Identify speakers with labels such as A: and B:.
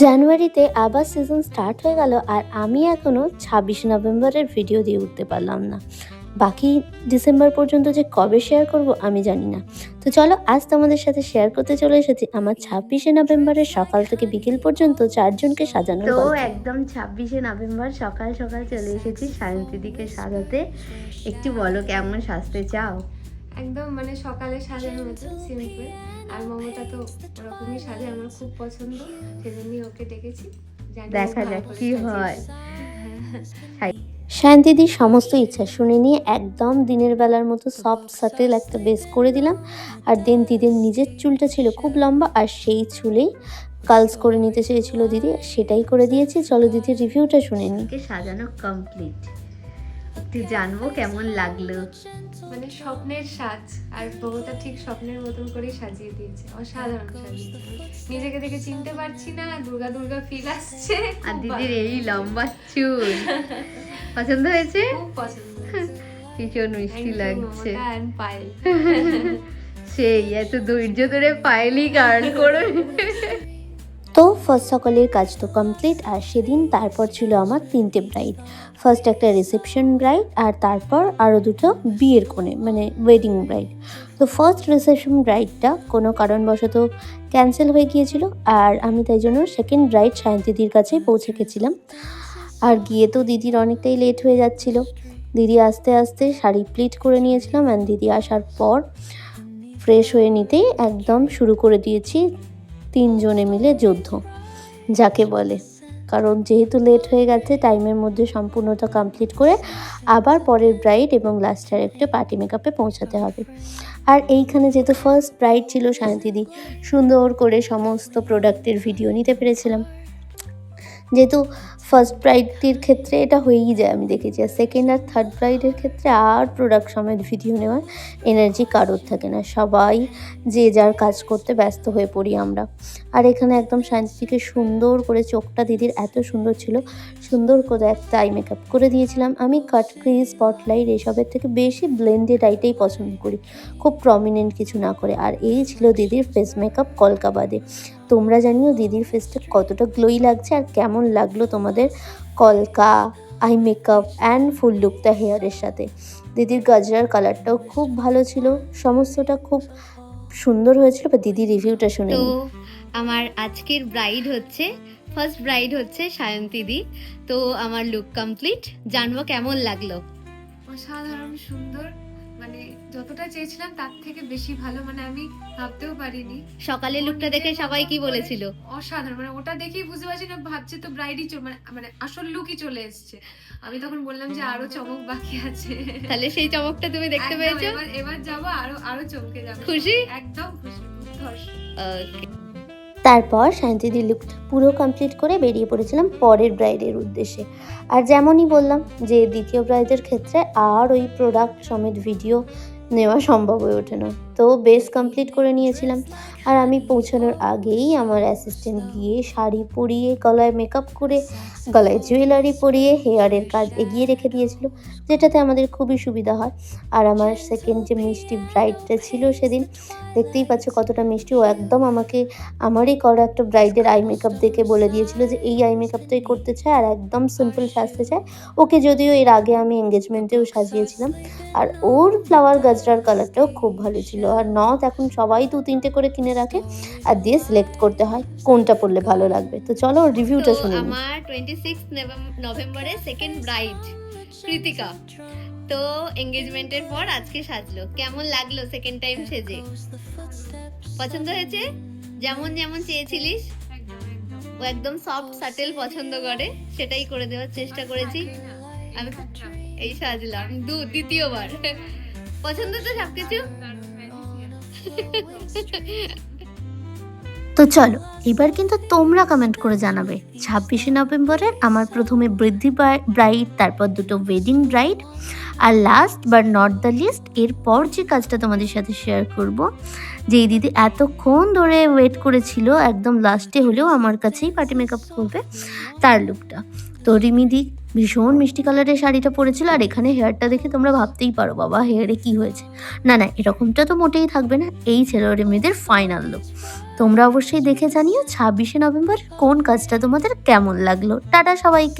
A: জানুয়ারিতে আবার season start হয়ে গেল আর আমি এখনও 26 নভেম্বরের ভিডিও দিয়ে উঠতে পারলাম না। বাকি ডিসেম্বর পর্যন্ত যে কবে শেয়ার করব আমি জানি না। তো চলো আজ তোমাদের সাথে শেয়ার করতে চলে এসেছি আমার 26 নভেম্বরের সকাল থেকে বিকেল পর্যন্ত 4জনকে সাজানোর
B: তো
A: গল্প।
B: একদম 26 নভেম্বর সকাল সকাল চলে এসেছি সায়ন্তীদিকে সাজাতে। একটু বলো কেমন সাজতে চাও?
C: একদম মানে সকালে সাজানোর মতো সিম্পল। আর মমতা তো ওরকমই সাজে, আমার খুব পছন্দ, সেজন্যই ওকে ডেকেছি। জানি ও
B: দেখা
C: ভালো
B: যাক
C: করে
B: কি হয়।
A: শায়ন্তীদির সমস্ত ইচ্ছা শুনে নিয়ে একদম দিনের বেলার মতো সফট সাটেল একটা বেস করে দিলাম। আর দেন দিদির নিজের চুলটা ছিল খুব লম্বা আর সেই চুলেই কার্লস করে নিতে চেয়েছিল দিদি, সেটাই করে দিয়েছি। চলো দিদির রিভিউটা শুনে নিই।
B: সাজানো কমপ্লিট, একটু জানবো কেমন লাগলো।
C: মানে স্বপ্নের সাজ, আর মমতা ঠিক স্বপ্নের মতন করেই সাজিয়ে দিয়েছে, অসাধারণ সাজিয়ে। নিজেকে দেখে চিনতে পারছি না, দুর্গা দুর্গা ফিল আসছে।
B: আর দিদির এই লম্বা চুল পছন্দ হয়েছে?
C: খুব পছন্দ হয়েছে।
B: ভীষণ মিষ্টি লাগছে।
C: মমতা and পায়েল।
B: সেই এত ধৈর্য ধরে পায়েলই গার্ড করে।
A: তো ফার্স্ট সকালের কাজ তো কমপ্লিট, আর সেদিন তারপর ছিল আমার 3টে ব্রাইড। ফার্স্ট একটা রিসেপশন ব্রাইড আর তারপর আরও দুটো বিয়ের কোণে মানে ওয়েডিং ব্রাইড। তো ফার্স্ট রিসেপশন ব্রাইডটা কোনো কারণবশত ক্যান্সেল হয়ে গিয়েছিল আর আমি তাই জন্য সেকেন্ড ব্রাইড সায়ন্তীদির কাছে পৌঁছে গেছিলাম। আর গিয়ে তো দিদির অনেকটাই লেট হয়ে যাচ্ছিল। দিদি আস্তে আস্তে শাড়ি প্লিট করে নিয়েছিলাম অ্যান্ড দিদি আসার পর ফ্রেশ হয়ে নিতেই একদম শুরু করে দিয়েছি 3জনে মিলে যুদ্ধ যাকে বলে। কারণ যেহেতু লেট হয়ে গেছে টাইমের মধ্যে সম্পূর্ণটা কমপ্লিট করে আবার পরের ব্রাইড এবং লাস্টের একটা পার্টি মেকআপে পৌঁছাতে হবে। আর এইখানে যেহেতু ফার্স্ট ব্রাইড ছিল সায়ন্তীদি, সুন্দর করে সমস্ত প্রোডাক্টের ভিডিও নিতে পেরেছিলাম। যেহেতু ফার্স্ট ব্রাইডটির ক্ষেত্রে এটা হয়েই যায় আমি দেখেছি, আর সেকেন্ড আর থার্ড ব্রাইডের ক্ষেত্রে আর প্রোডাক্ট সমেত ভিডিও নেওয়ার এনার্জি কারোর থাকে না, সবাই যে যার কাজ করতে ব্যস্ত হয়ে পড়ি আমরা। আর এখানে একদম শান্তিকে সুন্দর করে, চোখটা দিদির এত সুন্দর ছিল, সুন্দর করে একটা আই মেকআপ করে দিয়েছিলাম। আমি কাট ক্রিজ স্পটলাইট এসবের থেকে বেশি ব্লেন্ডেড আইটাই পছন্দ করি, খুব প্রমিনেন্ট কিছু না করে। আর এই ছিল দিদির ফেস মেকআপ কলকা বাদে। তোমরা জানিও দিদির ফেসটা কতটা গ্লোই লাগছে আর কেমন লাগলো তোমাদের কলকা আই মেকআপ অ্যান্ড ফুল লুকটা হেয়ারের সাথে। দিদির গাজরার কালারটাও খুব ভালো ছিল, সমস্তটা খুব সুন্দর হয়েছিল। বা দিদির রিভিউটা শুনে
B: তো আমার আজকের ব্রাইড হচ্ছে, ফার্স্ট ব্রাইড হচ্ছে সায়ন্তীদি। তো আমার লুক কমপ্লিট, জানবো কেমন লাগলো।
C: অসাধারণ সুন্দর, মানে যতটা চেয়েছিলাম তার থেকে বেশি ভালো, মানে আমি ভাবতেও পারিনি।
B: সকালের লুকটা দেখে সবাই কি বলেছিল?
C: অসাধারণ, মানে ওটা দেখেই বুঝতে পারছি না, ভাবছে তো ব্রাইডই মানে আসল লুকই চলে এসেছে। আমি তখন বললাম যে আরো চমক বাকি আছে।
B: তাহলে সেই চমকটা তুমি দেখতে
C: একদম,
B: পেয়েছো?
C: এবার যাবো আরো আরো চমকে যাবে।
B: খুশি?
C: একদম খুশি, ধস।
A: তারপর শান্তিদির লুকটা পুরো কমপ্লিট করে বেরিয়ে পড়েছিলাম পরের ব্রাইডের উদ্দেশ্যে। আর যেমনই বললাম যে দ্বিতীয় ব্রাইডের ক্ষেত্রে আর ওই প্রোডাক্ট সমেত ভিডিও নেওয়া সম্ভব হয়ে ওঠে না, তো বেস কমপ্লিট করে নিয়েছিলাম। আর আমি পৌঁছানোর আগেই আমার অ্যাসিস্ট্যান্ট গিয়ে শাড়ি পরিয়ে, গলায় মেকআপ করে, গলায় জুয়েলারি পরিয়ে হেয়ারের কাজ এগিয়ে রেখে দিয়েছিল, যেটাতে আমাদের খুবই সুবিধা হয়। আর আমার সেকেন্ড যে মিষ্টি ব্রাইডটা ছিল সেদিন, দেখতেই পাচ্ছ কতটা মিষ্টি, ও একদম আমাকে আমারই করা একটা ব্রাইডের আই মেকআপ দেখে বলে দিয়েছিল যে এই আই মেকআপটাই করতে চায় আর একদম সিম্পল সাজতে চায়। ওকে যদিও এর আগে আমি এঙ্গেজমেন্টেও সাজিয়েছিলাম। আর ওর ফ্লাওয়ার গাজরার কালারটাও খুব ভালো ছিল। আর নথ এখন সবাই 2-3টে করে কিনে রাখে আর দিয়ে সিলেক্ট করতে হয় কোনটা পরলে ভালো লাগবে। তো চলো রিভিউটা শুনে নিই।
B: আমার 26 নভেম্বরে সেকেন্ড ব্রাইড কৃতিকা। তো এঙ্গেজমেন্টের পর আজকে সাজলো, কেমন লাগলো সেকেন্ড টাইম সেজে? পছন্দ হয়েছে? যেমন যেমন চেয়েছিলিস? ও একদম সফট সাটেল পছন্দ করে, সেটাই করে দেওয়ার চেষ্টা করেছি। আমি এই সাজলাম দ্বিতীয়বার। পছন্দ তো সবকিছু।
A: তো চলো এবার কিন্তু তোমরা কমেন্ট করে জানাবে 26 নভেম্বরের আমার প্রথমে বৃদ্ধি ব্রাইড, তারপর দুটো ওয়েডিং ব্রাইড, আর last but not the least এরপর যে কাজটা তোমাদের সাথে শেয়ার করব, যেই দিদি এতক্ষণ ধরে ওয়েট করেছিল একদম লাস্টে হলেও আমার কাছেই পার্টি মেকআপ করবে, তার লুকটা। তো রিমিদি ভীষণ মিষ্টি কালারের শাড়িটা পরেছিল। আর এখানে হেয়ারটা দেখে তোমরা ভাবতেই পারো বাবা হেয়ারে কি হয়েছে। না না, এরকমটা তো মোটেই থাকবে না, এই ছিল রিমিদির ফাইনাল লুক। তোমরা অবশ্যই দেখে জানিও 26শে নভেম্বর কোন কাজটা তোমাদের কেমন লাগলো। টাটা সবাইকে।